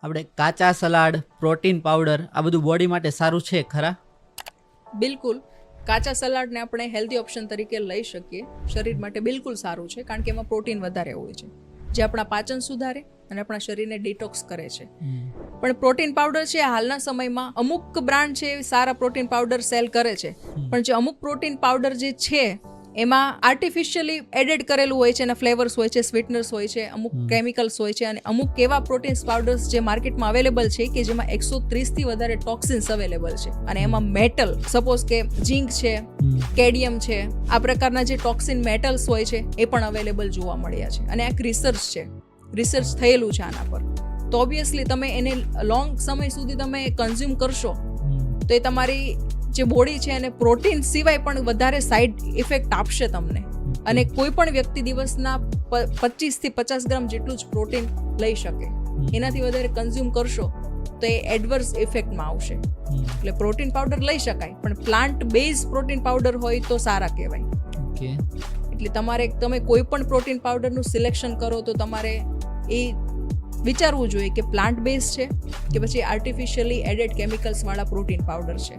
આપણે કાચા salad, protein powder આ બધું બોડી માટે સારું છે ખરા? બિલકુલ. કાચા સલાડને આપણે હેલ્ધી ઓપ્શન તરીકે લઈ શકીએ. શરીર માટે બિલકુલ સારું છે, કારણ કે એમાં પ્રોટીન વધારે હોય છે, જે આપણા પાચન સુધારે અને આપણા શરીરને ડિટોક્સ કરે છે. પણ પ્રોટીન પાવડર છે, હાલના સમયમાં અમુક બ્રાન્ડ છે એ સારા પ્રોટીન પાવડર સેલ કરે છે, પણ જે અમુક પ્રોટીન પાવડર જે છે એમાં આર્ટિફિશિયલી એડેડ કરેલું હોય છે, એના ફ્લેવર્સ હોય છે, સ્વીટનર્સ હોય છે, અમુક કેમિકલ્સ હોય છે, અને અમુક એવા પ્રોટીન પાવડર્સ જે માર્કેટમાં અવેલેબલ છે કે જેમાં 130 થી વધારે ટોક્સિન્સ અવેલેબલ છે, અને એમાં મેટલ, સપોઝ કે ઝીંક છે, કેડમિયમ છે, આ પ્રકારના જે ટોક્સિન મેટલ્સ હોય છે એ પણ અવેલેબલ જોવા મળ્યા છે. અને આ રિસર્ચ થયેલું છે આના પર. તો ઓબ્વિયસલી તમે એને લોંગ સમય સુધી તમે કન્ઝ્યુમ કરશો તો એ તમારી જે બોડી છે એને પ્રોટીન સિવાય પણ વધારે સાઇડ ઇફેક્ટ આપશે તમને. અને કોઈ પણ વ્યક્તિ દિવસના 25 થી 50 ગ્રામ જેટલું જ પ્રોટીન લઈ શકે. એનાથી વધારે કન્ઝ્યુમ કરશો તો એ એડવર્સ ઇફેક્ટમાં આવશે. એટલે પ્રોટીન પાવડર લઈ શકાય, પણ પ્લાન્ટ બેઝ પ્રોટીન પાવડર હોય તો સારા કહેવાય. ઓકે. એટલે તમે કોઈ પણ પ્રોટીન પાવડરનું સિલેક્શન કરો તો તમારે એ વિચારવું જોઈએ કે પ્લાન્ટ બેઝ છે કે પછી આર્ટિફિશિયલી એડેડ કેમિકલ્સ વાળા પ્રોટીન પાવડર છે.